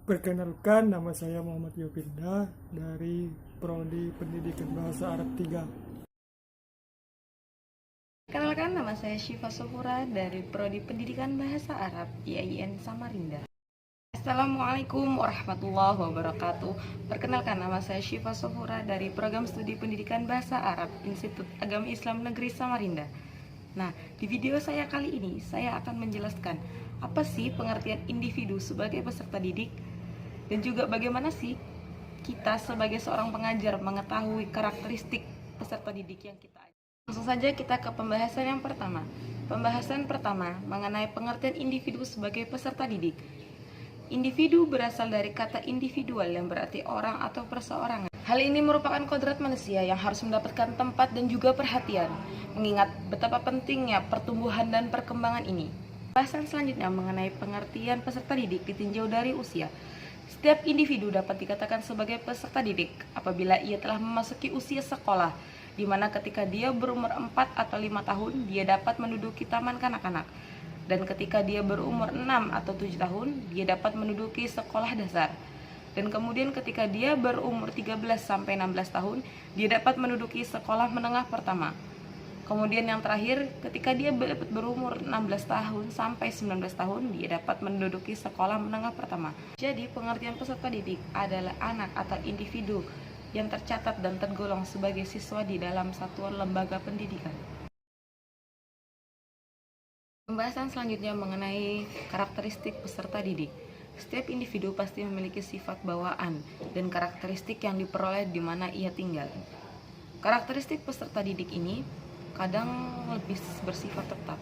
Perkenalkan, nama saya Muhammad Yopinda dari Prodi Pendidikan Bahasa Arab 3. Kenalkan, nama saya Syifa Sofura dari Prodi Pendidikan Bahasa Arab IAIN Samarinda. Assalamualaikum warahmatullahi wabarakatuh. Perkenalkan, nama saya Syifa Sofura dari Program Studi Pendidikan Bahasa Arab Institut Agama Islam Negeri Samarinda. Nah, di video saya kali ini saya akan menjelaskan apa sih pengertian individu sebagai peserta didik dan juga bagaimana sih kita sebagai seorang pengajar mengetahui karakteristik peserta didik yang kita ajar. Langsung saja kita ke pembahasan yang pertama. Pembahasan pertama mengenai pengertian individu sebagai peserta didik. Individu berasal dari kata individual yang berarti orang atau perseorangan. Hal ini merupakan kodrat manusia yang harus mendapatkan tempat dan juga perhatian, mengingat betapa pentingnya pertumbuhan dan perkembangan ini. Pembahasan selanjutnya mengenai pengertian peserta didik ditinjau dari usia. Setiap individu dapat dikatakan sebagai peserta didik apabila ia telah memasuki usia sekolah, di mana ketika dia berumur 4 atau 5 tahun, dia dapat menduduki taman kanak-kanak. Dan ketika dia berumur 6 atau 7 tahun, dia dapat menduduki sekolah dasar. Dan kemudian ketika dia berumur 13 sampai 16 tahun, dia dapat menduduki sekolah menengah pertama. Kemudian yang terakhir, ketika dia berumur 16 tahun sampai 19 tahun, dia dapat menduduki sekolah menengah pertama. Jadi, pengertian peserta didik adalah anak atau individu yang tercatat dan tergolong sebagai siswa di dalam satuan lembaga pendidikan. Pembahasan selanjutnya mengenai karakteristik peserta didik. Setiap individu pasti memiliki sifat bawaan dan karakteristik yang diperoleh di mana ia tinggal. Karakteristik peserta didik ini kadang lebih bersifat tetap,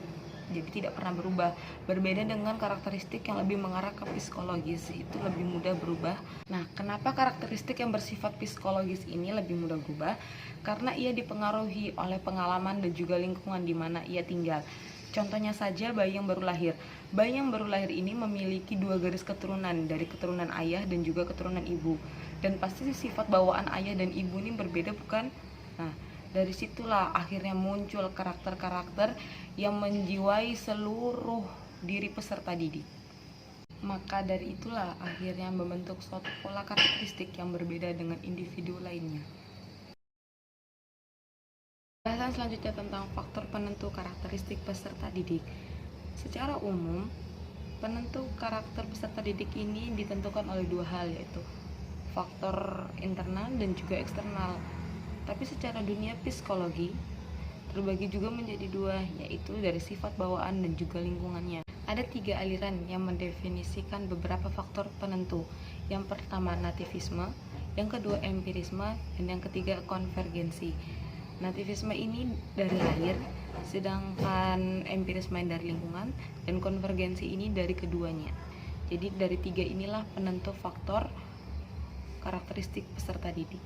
jadi tidak pernah berubah. Berbeda dengan karakteristik yang lebih mengarah ke psikologis, itu lebih mudah berubah. Nah, kenapa karakteristik yang bersifat psikologis ini lebih mudah berubah? Karena ia dipengaruhi oleh pengalaman dan juga lingkungan di mana ia tinggal. Contohnya saja bayi yang baru lahir. Bayi yang baru lahir ini memiliki 2 garis keturunan, dari keturunan ayah dan juga keturunan ibu. Dan pasti sifat bawaan ayah dan ibu ini berbeda, bukan? Nah, dari situlah akhirnya muncul karakter-karakter yang menjiwai seluruh diri peserta didik. Maka dari itulah akhirnya membentuk suatu pola karakteristik yang berbeda dengan individu lainnya. Pembahasan selanjutnya tentang faktor penentu karakteristik peserta didik. Secara umum, penentu karakter peserta didik ini ditentukan oleh 2 hal, yaitu faktor internal dan juga eksternal. Tapi secara dunia psikologi terbagi juga menjadi 2, yaitu dari sifat bawaan dan juga lingkungannya. Ada 3 aliran yang mendefinisikan beberapa faktor penentu. Yang pertama nativisme, yang kedua empirisme, dan yang ketiga konvergensi. Nativisme ini dari lahir, sedangkan empirisme dari lingkungan, dan konvergensi ini dari keduanya. Jadi dari 3 inilah penentu faktor karakteristik peserta didik.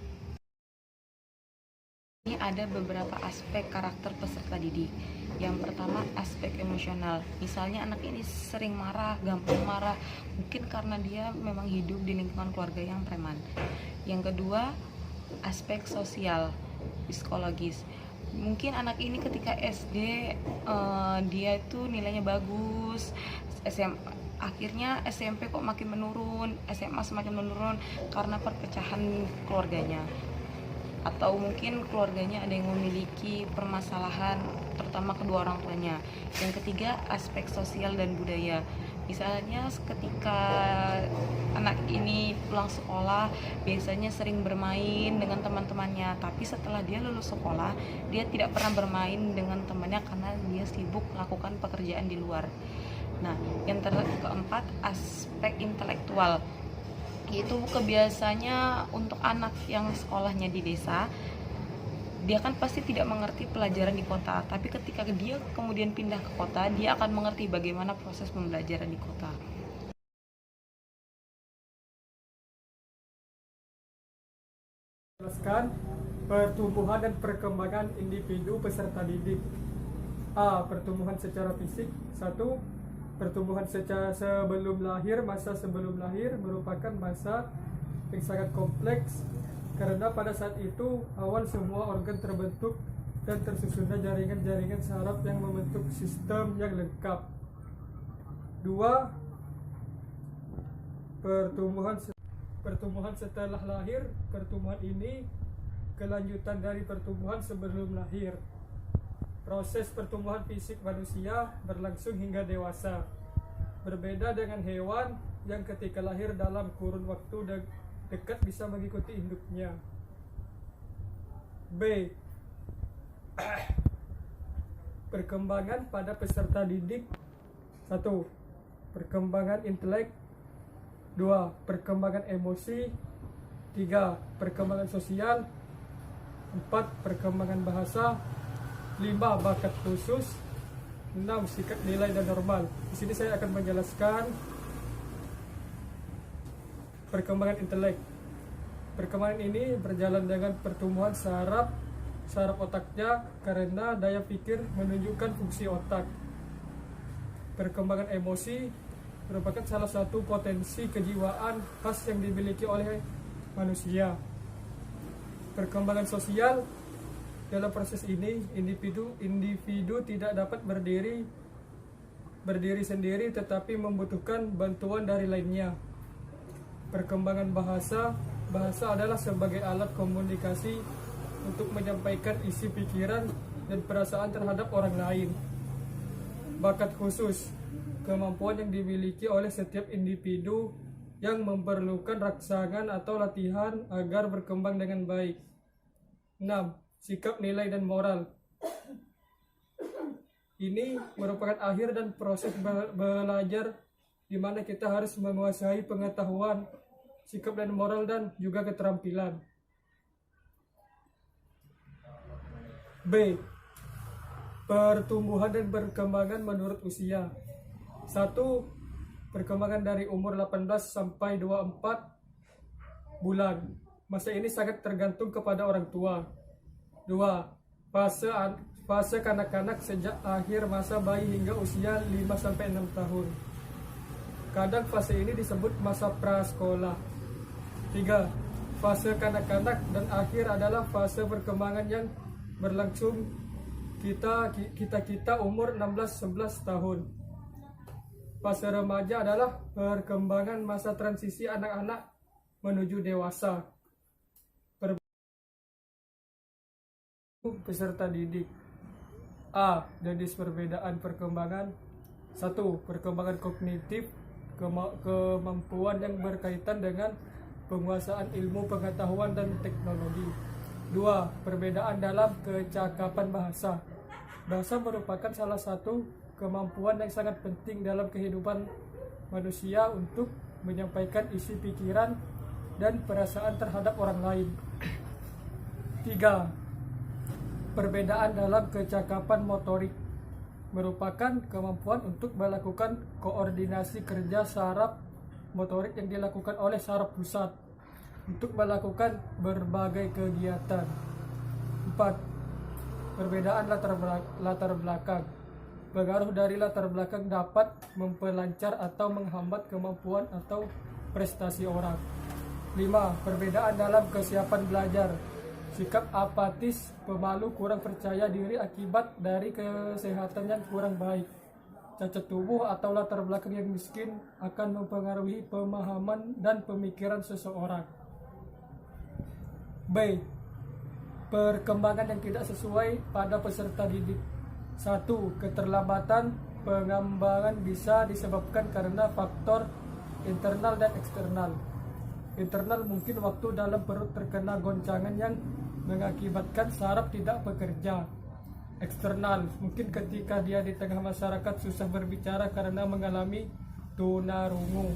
Ini ada beberapa aspek karakter peserta didik. Yang pertama, aspek emosional. Misalnya anak ini sering marah, gampang marah, mungkin karena dia memang hidup di lingkungan keluarga yang preman. Yang kedua, aspek sosial, psikologis. Mungkin anak ini ketika SD dia itu nilainya bagus, akhirnya SMP kok makin menurun, SMA semakin menurun karena perpecahan keluarganya. Atau mungkin keluarganya ada yang memiliki permasalahan, terutama kedua orang tuanya. Yang ketiga, aspek sosial dan budaya. Misalnya ketika anak ini pulang sekolah, biasanya sering bermain dengan teman-temannya, tapi setelah dia lulus sekolah, dia tidak pernah bermain dengan temannya karena dia sibuk melakukan pekerjaan di luar. Nah, yang keempat, aspek intelektual. Itu kebiasaannya untuk anak yang sekolahnya di desa, dia kan pasti tidak mengerti pelajaran di kota, tapi ketika dia kemudian pindah ke kota, dia akan mengerti bagaimana proses pembelajaran di kota. Jelaskan pertumbuhan dan perkembangan individu peserta didik. A. Pertumbuhan secara fisik. 1. Pertumbuhan secara masa sebelum lahir merupakan masa yang sangat kompleks karena pada saat itu awal semua organ terbentuk dan tersusunnya jaringan-jaringan saraf yang membentuk sistem yang lengkap. 2. pertumbuhan setelah lahir. Pertumbuhan ini kelanjutan dari pertumbuhan sebelum lahir. Proses pertumbuhan fisik manusia berlangsung hingga dewasa. Berbeda dengan hewan yang ketika lahir dalam kurun waktu dekat bisa mengikuti induknya. B. Perkembangan pada peserta didik. 1. Perkembangan intelek. 2. Perkembangan emosi. 3. Perkembangan sosial. 4. Perkembangan bahasa. 5. Bakat khusus. 6. Sikap nilai dan normal. Di sini saya akan menjelaskan perkembangan intelek. Perkembangan ini berjalan dengan pertumbuhan saraf otaknya karena daya pikir menunjukkan fungsi otak. Perkembangan emosi merupakan salah satu potensi kejiwaan khas yang dimiliki oleh manusia. Perkembangan sosial, dalam proses ini individu tidak dapat berdiri sendiri tetapi membutuhkan bantuan dari lainnya. Perkembangan bahasa adalah sebagai alat komunikasi untuk menyampaikan isi pikiran dan perasaan terhadap orang lain. Bakat khusus, kemampuan yang dimiliki oleh setiap individu yang memerlukan rangsangan atau latihan agar berkembang dengan baik. 6. Sikap nilai dan moral. Ini merupakan akhir dan proses belajar di mana kita harus menguasai pengetahuan, sikap dan moral dan juga keterampilan. B. Pertumbuhan dan perkembangan menurut usia. 1. Perkembangan dari umur 18 sampai 24 bulan. Masa ini sangat tergantung kepada orang tua. 2. Fase kanak-kanak sejak akhir masa bayi hingga usia 5 sampai 6 tahun. Kadang fase ini disebut masa prasekolah. 3. Fase kanak-kanak dan akhir adalah fase perkembangan yang berlangsung kita umur 16-11 tahun. Fase remaja adalah perkembangan masa transisi anak-anak menuju dewasa. Peserta didik. A. Jenis perbedaan perkembangan. 1. Perkembangan kognitif, kemampuan yang berkaitan dengan penguasaan ilmu pengetahuan dan teknologi. 2. Perbedaan dalam kecakapan bahasa. Bahasa merupakan salah satu kemampuan yang sangat penting dalam kehidupan manusia untuk menyampaikan isi pikiran dan perasaan terhadap orang lain. 3. Perbedaan dalam kecakapan motorik merupakan kemampuan untuk melakukan koordinasi kerja saraf motorik yang dilakukan oleh saraf pusat untuk melakukan berbagai kegiatan. 4. Perbedaan latar belakang. Pengaruh dari latar belakang dapat memperlancar atau menghambat kemampuan atau prestasi orang. 5. Perbedaan dalam kesiapan belajar. Sikap apatis, pemalu, kurang percaya diri akibat dari kesehatan yang kurang baik. Cacat tubuh atau latar belakang yang miskin akan mempengaruhi pemahaman dan pemikiran seseorang. B. Perkembangan yang tidak sesuai pada peserta didik. 1. Keterlambatan pengembangan bisa disebabkan karena faktor internal dan eksternal. Internal mungkin waktu dalam perut terkena goncangan yang mengakibatkan saraf tidak bekerja. Eksternal mungkin ketika dia di tengah masyarakat susah berbicara karena mengalami tunarungu.